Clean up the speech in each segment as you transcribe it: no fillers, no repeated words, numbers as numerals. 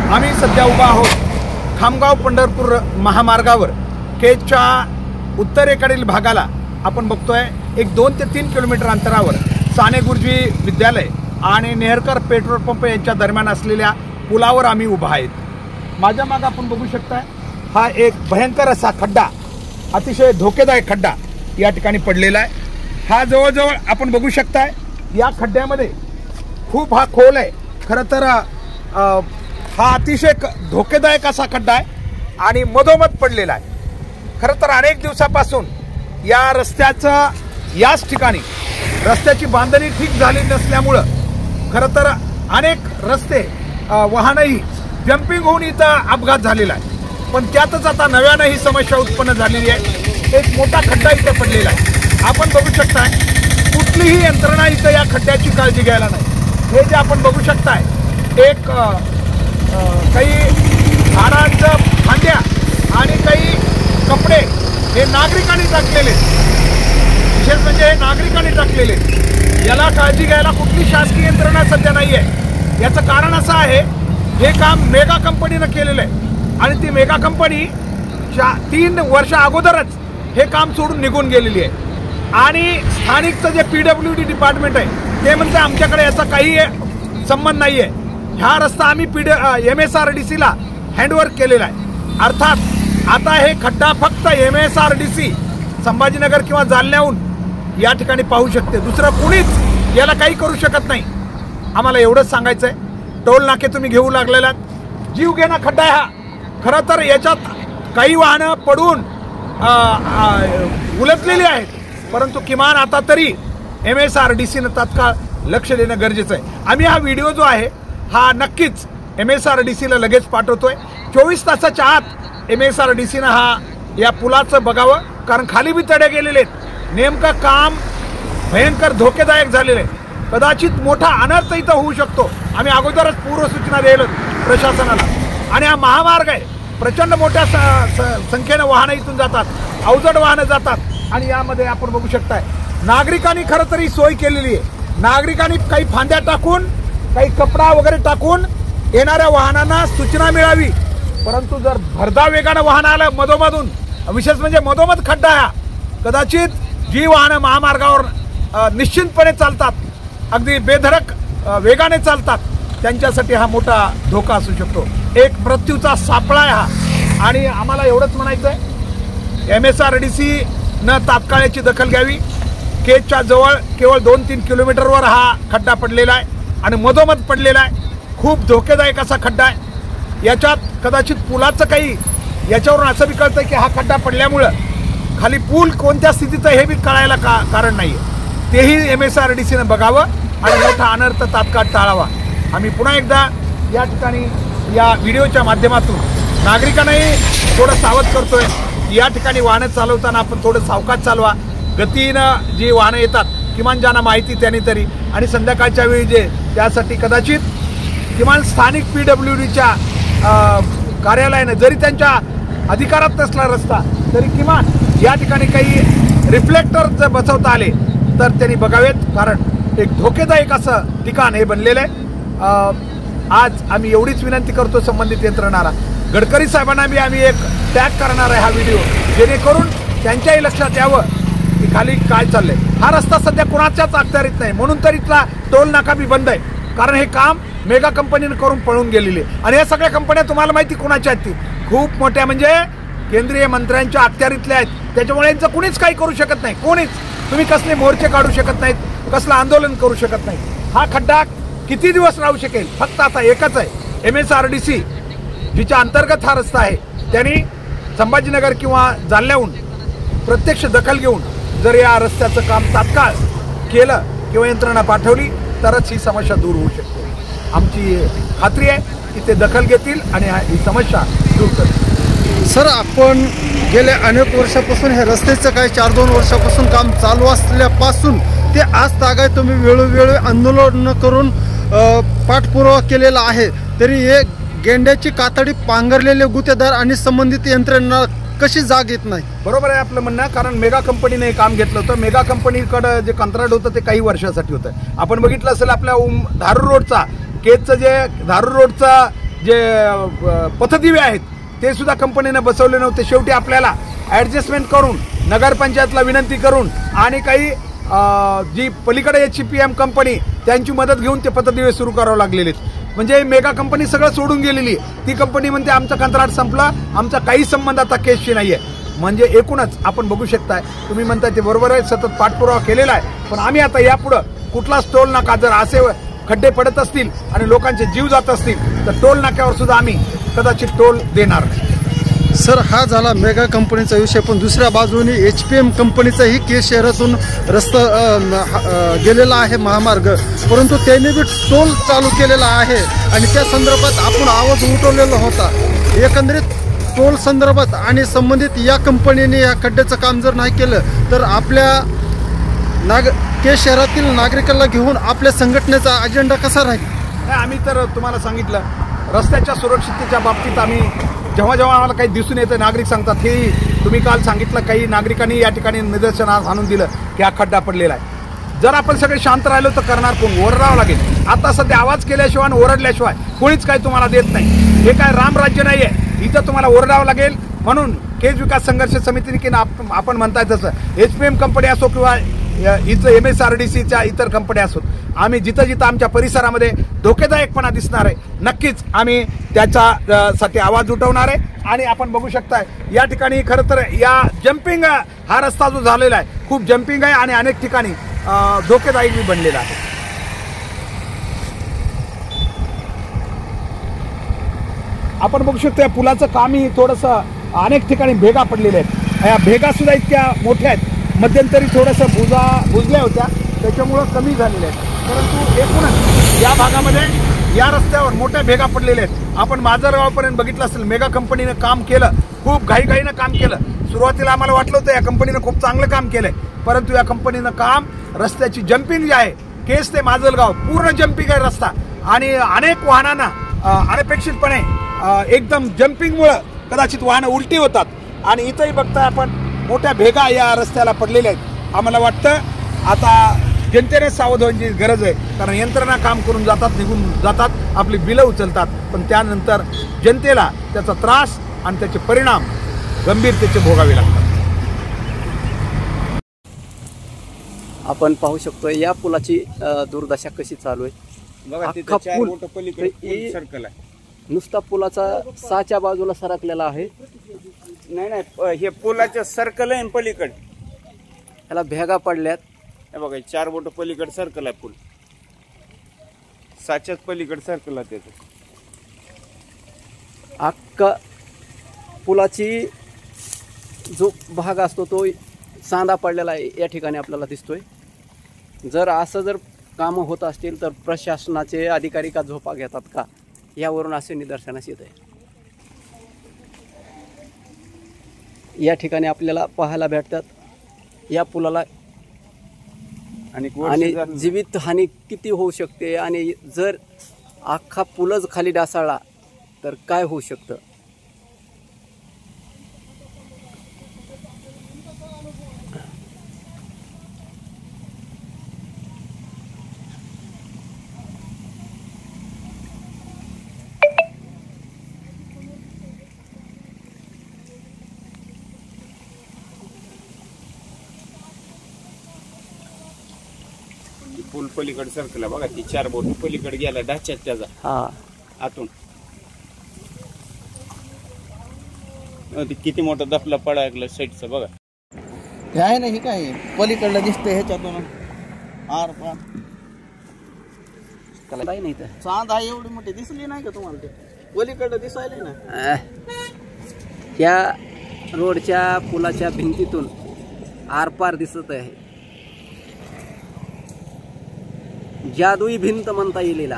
आम्ही सध्या उभा आहोत खामगाव पंढरपूर महामार्गावर केजच्या उत्तरेकडील भागाला आपण बघतोय। एक 2 ते 3 किलोमीटर अंतरावर साने गुरुजी विद्यालय आणि नेहरकर पेट्रोल पंप यांच्या दरम्यान असलेल्या पुलावर आम्ही उभा आहेत। माझ्या मागे आपण बघू शकता हा एक भयंकर असा खड्डा, अतिशय धोकेदायक खड्डा या ठिकाणी पडलेला आहे। हा जवळजवळ आपण बघू शकता या खड्ड्यामध्ये खूप हा खोल आहे। खरं तर हा अतिशय धोकेदायक असा खड्डा आहे आणि मधोमध पडलेला आहे। खरं तर अनेक दिवसापासून या रस्त्याचं याच ठिकाणी रस्त्याची बांधणी ठीक झाली नसल्यामुळं खरं तर अनेक रस्ते वाहनही जंपिंग होऊन इथं अपघात झालेला आहे। पण त्यातच आता नव्यानं ही समस्या उत्पन्न झालेली आहे। एक मोठा खड्डा इथं पडलेला आहे। आपण बघू शकता कुठलीही यंत्रणा इथं या खड्ड्याची काळजी घ्यायला नाही। हे जे आपण बघू शकताय एक काही झाडांचं फांद्या आणि काही कपडे हे नागरिकांनी टाकलेले, विशेष म्हणजे हे नागरिकांनी टाकलेले। याला काळजी घ्यायला कुठली शासकीय यंत्रणा सध्या नाही आहे। याचं कारण असं आहे हे काम मेगा कंपनीनं केलेलं आहे आणि ती मेगा कंपनी 3 वर्ष अगोदरच हे काम सोडून निघून गेलेली आहे। आणि स्थानिकचं जे PWD डिपार्टमेंट आहे ते म्हणते आमच्याकडे याचा काही संबंध नाही आहे। हा रस्ता आम्ही MSRDCला हँडओव्हर केलेला आहे। अर्थात आता हे खड्डा फक्त MSRDC संभाजीनगर किंवा जालन्याहून या ठिकाणी पाहू शकते, दुसरं कुणीच याला काही करू शकत नाही। आम्हाला एवढंच सांगायचं आहे, टोल नाके तुम्ही घेऊ लागलेला जीव घेणा खड्डा आहे हा। खरं तर याच्यात काही वाहनं पडून उलटलेली आहेत, परंतु किमान आता तरी MSRDCनं तात्काळ लक्ष देणं गरजेचं आहे। आम्ही हा व्हिडिओ जो आहे हा नक्कीच MSRDCला लगेच पाठवतोय। 24 तासाच्या आत MSRDCनं या पुलाचं बघावं, कारण खाली बी तडे गेलेले आहेत। नेमकं काम भयंकर धोकेदायक झालेलं आहे। कदाचित मोठा अनर्थ इथं होऊ शकतो। आम्ही अगोदरच पूर्वसूचना द्यायला प्रशासनाला। आणि हा महामार्ग आहे, प्रचंड मोठ्या संख्येनं वाहनं इथून जातात, अवजड वाहनं जातात आणि यामध्ये आपण बघू शकताय नागरिकांनी खरं तरी सोय केलेली आहे। नागरिकांनी काही फांद्या टाकून काही कपडा वगैरे टाकून येणाऱ्या वाहनांना सूचना मिळावी, परंतु जर भरधाव वेगानं वाहन आलं मधोमधून, विशेष म्हणजे मधोमध खड्डा हा, कदाचित जी वाहनं महामार्गावर निश्चितपणे चालतात, अगदी बेधडक वेगाने चालतात, त्यांच्यासाठी हा मोठा धोका असू शकतो। एक मृत्यूचा सापळा आहे हा। आणि आम्हाला एवढंच म्हणायचं आहे MSRDCनं तात्काळ याची दखल घ्यावी। केजच्या जवळ केवळ 2-3 किलोमीटरवर हा खड्डा पडलेला आहे आणि मधोमध पडलेला आहे। खूप धोकेदायक असा खड्डा आहे। याच्यात कदाचित पुलाचं काही याच्यावरून असं बी कळतं की हा खड्डा पडल्यामुळं खाली पूल कोणत्या स्थितीत आहे हे बी कळायला कारण नाही आहे। तेही MSRDCनं बघावं आणि मोठा अनर्थ तात्काळ टाळावा। आम्ही पुन्हा एकदा या ठिकाणी या व्हिडिओच्या माध्यमातून नागरिकांनाही थोडं सावध करतोय। या ठिकाणी वाहनं चालवताना आपण थोडं सावकाश चालवा, गतीनं जी वाहनं येतात किमान ज्यांना माहिती त्यांनी तरी, आणि संध्याकाळच्या वेळी जे त्यासाठी कदाचित किमान स्थानिक PWDच्या कार्यालयानं जरी त्यांच्या अधिकारात नसला रस्ता तरी किमान या ठिकाणी काही रिफ्लेक्टर जर बसवता आले तर त्यांनी बघावेत, कारण एक धोकेदायक असं ठिकाण हे बनलेलं आहे। आज आम्ही एवढीच विनंती करतो संबंधित यंत्रणाला, गडकरी साहेबांना बी आम्ही एक टॅग करणार आहे हा व्हिडिओ, जेणेकरून त्यांच्याही लक्षात यावं की खाली काय चाललंय। हा रस्ता सध्या कोणाच्याच अखत्यारीत नाही, म्हणून तर इथला टोल नाका बी बंद आहे, कारण हे काम मेगा कंपनीनं करून पळून गेलेले। आणि या सगळ्या कंपन्या तुम्हाला माहिती कोणाच्या आहेत, ती खूप मोठ्या म्हणजे केंद्रीय मंत्र्यांच्या अखत्यारीतल्या आहेत। त्याच्यामुळे यांचं कुणीच काही करू शकत नाही, कोणीच। तुम्ही कसले मोर्चे काढू शकत नाहीत, कसलं आंदोलन करू शकत नाही। हा खड्डा किती दिवस राहू शकेल, फक्त आता एकच आहे MSRDC जिच्या अंतर्गत हा रस्ता आहे, त्यांनी संभाजीनगर किंवा जालन्याहून प्रत्यक्ष दखल घेऊन जर या रस्त्याचं काम तात्काळ केलं किंवा यंत्रणा पाठवली तरच ही समस्या दूर होऊ शकते। आमची खात्री आहे की ते दखल घेतील आणि ही समस्या दूर करतील। सर, आपण गेल्या अनेक वर्षापासून हे रस्त्याचं काही 4-2 वर्षापासून काम चालू असल्यापासून ते आज तागाय तुम्ही वेळोवेळी आंदोलन करून पाठपुरावा केलेला आहे, तरी हे गेंड्याची कातडी पांघरलेले गुत्तेदार आणि संबंधित यंत्रणा कशी जाग येत नाही? बरोबर आहे आपलं म्हणणं, कारण मेगा कंपनीने हे काम घेतलं होतं। मेगा कंपनीकडे जे कंत्राट होतं ते काही वर्षासाठी होतं। आपण बघितलं असेल आपल्या धारूर रोडचा केजचं जे धारूर रोडचा जे पथदिवे आहेत ते सुद्धा कंपनीने बसवले नव्हते. शेवटी आपल्याला ॲडजस्टमेंट करून नगरपंचायतला विनंती करून आणि काही जी पलीकडे HPM कंपनी त्यांची मदत घेऊन ते पथदिवे सुरू करावं लागलेले. म्हणजे मेगा कंपनी सगळं सोडून गेलेली. ती कंपनी म्हणते आमचं कंत्राट संपलं, आमचा काही संबंध आता केसशी नाही आहे. म्हणजे एकूणच आपण बघू शकताय, तुम्ही म्हणताय ते बरोबर आहे, सतत पाठपुरावा केलेला आहे. पण आम्ही आता यापुढं कुठलाच टोल नाका जर असे खड्डे पडत असतील आणि लोकांचे जीव जात असतील तर टोल नाक्यावर सुद्धा आम्ही कदाचित टोल देणार नाही. सर, हा झाला मेगा कंपनीचा विषय, पण दुसऱ्या बाजूने HPM कंपनीचाही केस शहरातून रस्ता गेलेला आहे महामार्ग, परंतु त्यांनी बी टोल चालू केलेला आहे आणि त्या संदर्भात आपण आवाज उठवलेला होता. एकंदरीत टोल संदर्भात आणि संबंधित या कंपनीने या खड्ड्याचं काम जर नाही केलं तर आपल्या केस शहरातील नागरिकांना घेऊन आपल्या संघटनेचा अजेंडा कसा राहील? नाही, आम्ही तर तुम्हाला सांगितलं, रस्त्याच्या सुरक्षिततेच्या बाबतीत आम्ही जेव्हा जेव्हा आम्हाला काही दिसून येतं नागरिक सांगतात, हे तुम्ही काल सांगितलं काही नागरिकांनी या ठिकाणी निदर्शनास आणून दिलं की हा खड्डा पडलेला आहे. जर आपण सगळे शांत राहिलो तर करणार कोण? ओरडावं लागेल. आता सध्या आवाज केल्याशिवाय आणि ओरडल्याशिवाय कोणीच काही तुम्हाला देत नाही. हे काय रामराज्य नाही आहे, इथं तुम्हाला ओरडावं लागेल. म्हणून केस विकास संघर्ष समितीने की आपण म्हणताय तसं HPM कंपनी असो किंवा इथं MSRDCच्या इतर कंपन्या असोत, आम्ही जिथं जिथं आमच्या परिसरामध्ये धोकेदायकपणा दिसणार आहे नक्कीच आम्ही त्याच्यासाठी आवाज उठवणार आहे. आणि आपण बघू शकताय या ठिकाणी खरं तर या जम्पिंग हा रस्ता जो झालेला आहे खूप जम्पिंग आहे आणि अनेक ठिकाणी धोकेदायक बनलेला आहे. आपण बघू शकतो या पुलाचं कामही थोडंसं अनेक ठिकाणी भेगा पडलेल्या आहेत. या भेगा सुद्धा इतक्या मोठ्या आहेत, मध्यंतरी थोडंसं बुजल्या होत्या त्याच्यामुळं कमी झालेल्या आहेत. परंतु एकूणच या भागामध्ये या रस्त्यावर मोठ्या भेगा पडलेल्या आहेत. आपण माजलगावपर्यंत बघितलं असेल, मेगा कंपनीनं काम केलं, खूप घाईघाईनं काम केलं. सुरुवातीला आम्हाला वाटलं होतं या कंपनीनं खूप चांगलं काम केलंय, परंतु या कंपनीनं काम रस्त्याची जम्पिंग जी आहे केस ते माजलगाव पूर्ण जम्पिंग आहे रस्ता आणि अनेक वाहनांना अनपेक्षितपणे एकदम जम्पिंगमुळं कदाचित वाहनं उलटी होतात. आणि इथंही बघताय आपण मोठ्या भेगा या रस्त्याला पडलेल्या आहेत. आम्हाला वाटतं आता जनतेने सावध होण्याची गरज आहे, कारण यंत्रणा काम करून जातात, निघून जातात, आपली बिलं उचलतात, पण त्यानंतर जनतेला त्याचा त्रास आणि त्याचे परिणाम गंभीरतेचे भोगावे लागतात. आपण पाहू शकतो या पुलाची दुर्दशा कशी चालू आहे. अख्खा पूल सर्कल आहे, नुसता पुलाचा 6च्या बाजूला सरकलेला आहे. नाही हे पुलाच्या सर्कल आहे पलीकडे, याला भेगा पडल्यात. हे बघा 4 बोट पलीकडे सर्कल आहे, पूल 6च्याच पलीकडे सर्कल आहे. त्याचं अख्खा पुलाची जो भाग असतो तो सांदा पडलेला आहे या ठिकाणी आपल्याला दिसतोय. जर असं जर कामं होत असतील तर प्रशासनाचे अधिकारी का झोपा घेतात का, यावरून असे निदर्शनास येत आहे. या ठिकाणी आपल्याला पाहायला भेटतात या पुलाला आणि जीवित हानी किती होऊ शकते आणि जर अख्खा पुलच खाली ढासळला तर काय होऊ शकतं. पूल पलीकडे सर्कल आहे बघा, ती 4 बोट पलीकडे गेला ढाच्यात त्याचा आतून. किती मोठा दफला पडा ऐकलं साईडचा बघा. हे आहे ना, हे काय पलीकडलं दिसतंय ह्याच्यातून आर पार नाही तर चांद आहे एवढी मोठी दिसली नाही का तुम्हाला? ते पलीकडलं दिसायला ना, या रोडच्या पुलाच्या भिंतीतून आरपार दिसत आहे. जादुई भिंत म्हणता येईल.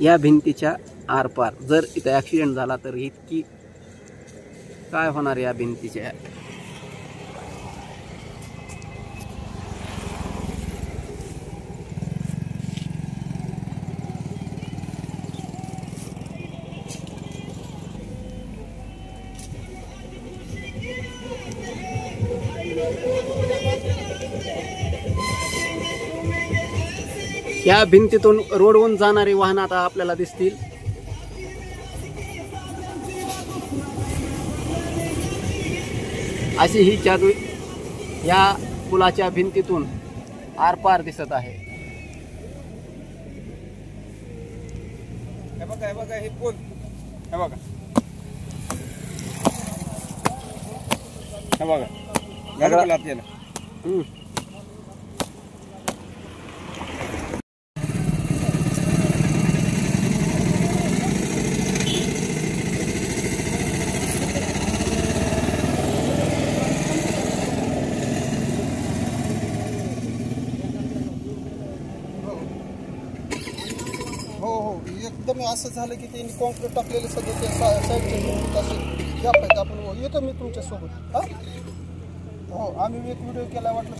या भिंतीच्या आरपार जर इथं ॲक्सिडेंट झाला तर इतकी काय होणार या भिंतीच्या. या भिंतीतून रोडवरून जाणारी वाहनं आता आपल्याला दिसतील. अशी ही जादू या पुलाच्या भिंतीतून आरपार दिसत आहे. हे बघा हे पूल, हे बघा घालून आपल्याला. हो एकदम असं झालं की त्यांनी कॉन्क्रीट टाकलेले सगळे ते साईडचे असे या पाहिजे. आपण येतो मी तुमच्यासोबत. हां हो, आम्ही एक व्हिडिओ केला वाटलं.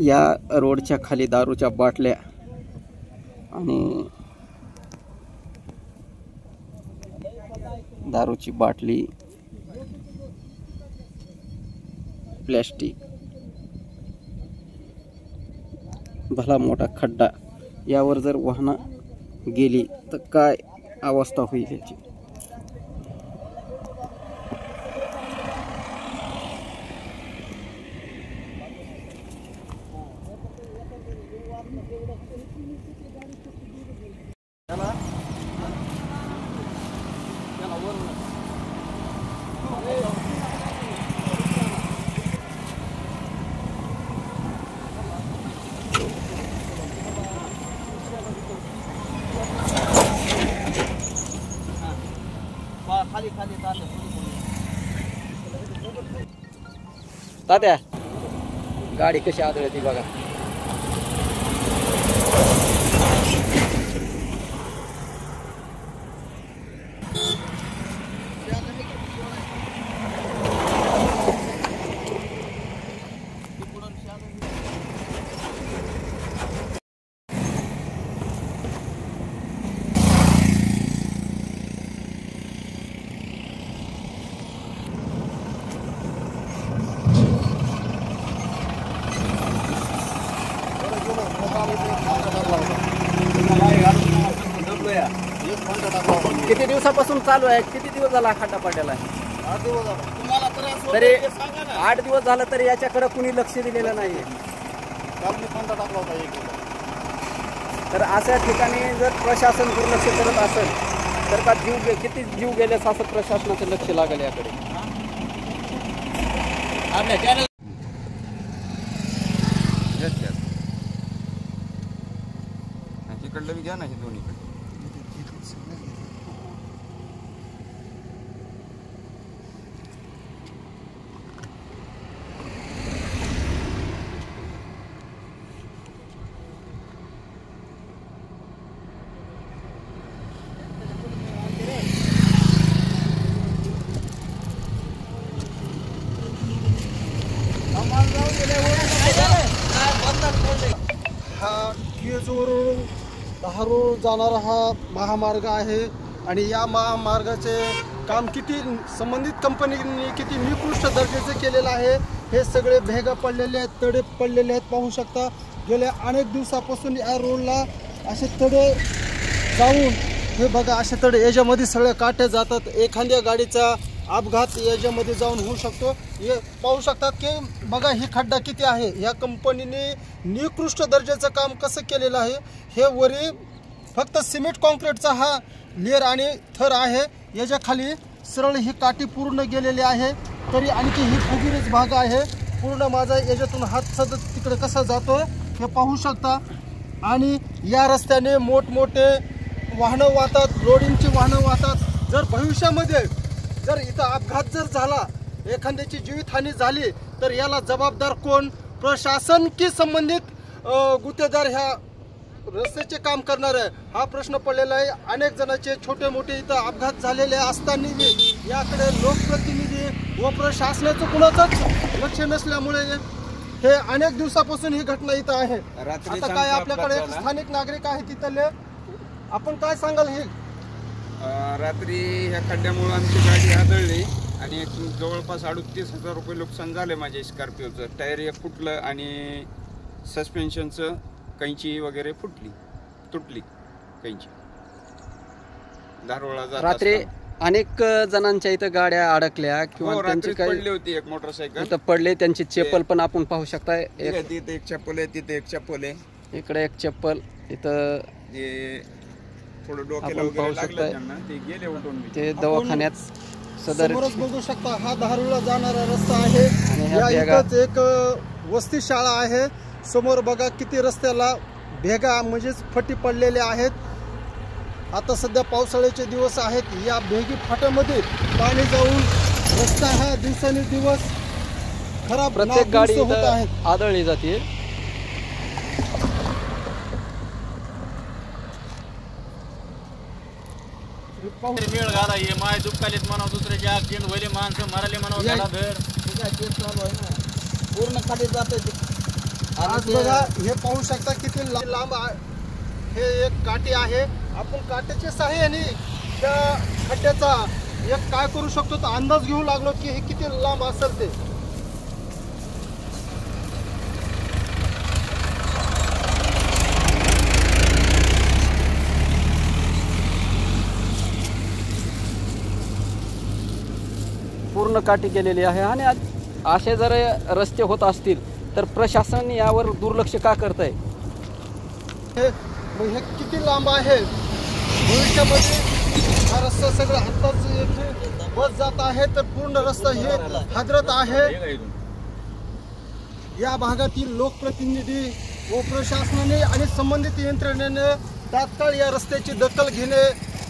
या रोडच्या खाली दारूच्या बाटल्या आणि दारूची बाटली, प्लॅस्टिक, भला मोठा खड्डा. यावर जर वाहनं गेली तर काय अवस्था होईल याची. तात्या गाडी कशी आदळती बघा. किती दिवसापासून चालू आहे? किती दिवस झाला खड्डा पडलेला आहे? 8 दिवस झाले. तुम्हाला त्रास तरी सांगा ना. 8 दिवस झालं तरी याच्याकडे कुणी लक्ष दिलेलं नाहीये. काल मी कोणता टाकला होता एक. तर अशा ठिकाणी जर प्रशासन दुर्लक्ष करत असेल तर का किती जीव गेल्यास असं प्रशासनाचं लक्ष लागेल याकडे. तिकडलं बी घ्या ना, हे दोन्हीकडे. हा केजवरून दहारोड जाणारा हा महामार्ग आहे आणि या महामार्गाचे काम किती संबंधित कंपनीने किती निकृष्ट दर्जाचे केलेलं आहे. हे सगळे भेगा पडलेले आहेत, तडे पडलेले आहेत. पाहू शकता गेल्या अनेक दिवसापासून या रोडला असे तडे जाऊन हे बघा असे तडे याच्यामध्ये सगळे काटे जातात. एखाद्या गाडीचा अपघात याच्यामध्ये जाऊन होऊ शकतो. हे पाहू शकतात की बघा ही खड्डा किती आहे. ह्या कंपनीने निकृष्ट दर्जाचं काम कसं केलेलं आहे. हे वरी फक्त सिमेंट कॉन्क्रीटचा हा लेअर आणि थर आहे. याच्या खाली सरळ ही काठी पूर्ण गेलेली आहे. तरी आणखी ही फुगिरीच भाग आहे. पूर्ण माझा याच्यातून हात सतत तिकडे कसा जातो हे पाहू शकता. आणि या रस्त्याने मोठमोठे वाहनं वाहतात, लोडिंगची वाहनं वाहतात. जर भविष्यामध्ये जर इथं अपघात जर झाला, एखाद्याची जीवितहानी झाली तर याला जबाबदार कोण? प्रशासन की संबंधित गुत्तेदार ह्या रस्त्याचे काम करणार आहे हा प्रश्न पडलेला आहे. अनेक जणांचे छोटे मोठे इथं अपघात झालेले असताना याकडे लोकप्रतिनिधी व प्रशासनाचं कुणाचंच लक्ष नसल्यामुळे हे अनेक दिवसापासून ही घटना इथं आहे. रात्री आता काय आपल्याकडे एक झाला. स्थानिक नागरिक आहे तिथले, आपण काय सांगाल? हे रात्री ह्या खड्ड्यामुळे आमची गाडी आदळली आणि जवळपास 38,000 रुपये नुकसान झाले माझ्या स्कॉर्पिओचं. टायर एक फुटलं आणि सस्पेन्शनचं कैंची वगैरे तुटली कैंची. धारोळा जात रात्री असताना. अनेक जणांच्या इथं गाड्या अडकल्या किंवा हो, त्यांची रात्रीच काही पडली होती एक मोटरसायकल. इथं पडले, त्यांची चप्पल पण आपण पाहू शकताय. तिथे एक चप्पल आहे, तिथे एक चप्पल आहे. इकडे एक चप्पल, इथं ते थोडं डोक्याला आपण वगैरे पाहू लागलं शकताय. त्यांना, ते गेले उठून. ते दवाखान्यात सदर. समोरच बघू शकता हा धारूरला जाणारा रस्ता आहे. आणि ह्या या भेगा- इथंच एक वस्ती शाळा आहे. समोर बघा किती रस्त्याला भेगा म्हणजेच फटी पडलेल्या आहेत. आता सध्या पावसाळ्याचे दिवस आहेत. या भेगी फाट्यामध्ये पाणी जाऊन रस्ता हा दिवसेंदिवस खराब प्रत्येक गाडी नादुरुस्त होत इथं आहेत. आदळली जाते. मेळ घाला हे माय दुःखालीत म्हणावं, दुसऱ्याचे ऍक्सिडेंट व्हायले, माणसं मराले म्हणावं, या- त्याला धर. ठीक आहे, तेच चालू आहे ना. पूर्ण खाली जाते आज बघा हे पाहू शकता किती लांब हे एक काठी आहे. आपण काठीच्या सहाय्याने त्या खड्ड्याचा एक काय करू शकतो तर अंदाज घेऊ लागलो की हे किती लांब असेल ते. पूर्ण काठी केलेली आहे. आणि असे जर रस्ते होत असतील तर प्रशासन यावर दुर्लक्ष का करत आहे? मग हे किती लांब आहे. भविष्यामध्ये हा रस्ता सगळं आत्ताच इथे बस जात आहे तर पूर्ण रस्ता हे हादरत आहे. या भागातील लोकप्रतिनिधी व प्रशासनाने आणि संबंधित यंत्रणेने तात्काळ या रस्त्याची दखल घेणे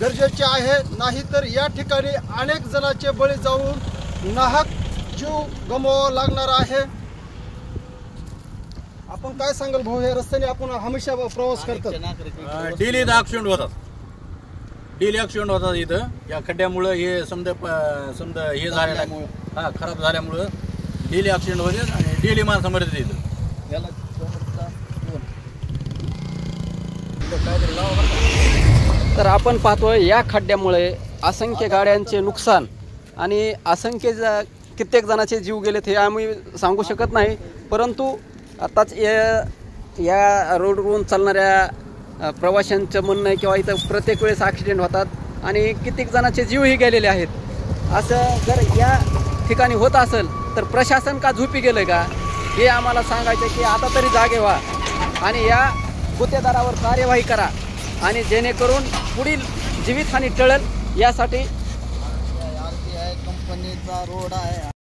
गरजेचे आहे. नाहीतर या ठिकाणी अनेक जणांचे बळी जाऊन नाहक जीव गमवावा लागणार आहे. आपण काय सांगाल भाऊ, या रस्त्याने आपण हमेशा प्रवास करतात? डेली इथं ऍक्सिडेंट होतात, डेली ऍक्सिडेंट होतात इथं. या खड्ड्यामुळं हे समजा हे झाल्यामुळं, हा खराब झाल्यामुळं डेली ऍक्सिडेंट होते आणि डेली माणसं मरतात इथं. तर आपण पाहतोय या खड्ड्यामुळे असंख्य गाड्यांचे नुकसान आणि असंख्य कित्येक जणांचे जीव गेलेत हे आम्ही सांगू शकत नाही. परंतु आताच या रोडवरून चालणाऱ्या प्रवाशांचं म्हणणं आहे किंवा इथं प्रत्येक वेळेस ॲक्सिडेंट होतात आणि कित्येक जणांचे जीवही गेलेले आहेत. असं जर या ठिकाणी होत असेल तर प्रशासन का झोपी गेलं का हे आम्हाला सांगायचं की आता तरी जागे व्हा आणि या गुत्तेदारावर कार्यवाही करा आणि जेणेकरून पुढील जीवितहानी टळेल यासाठी. RTI कंपनीचा रोड आहे.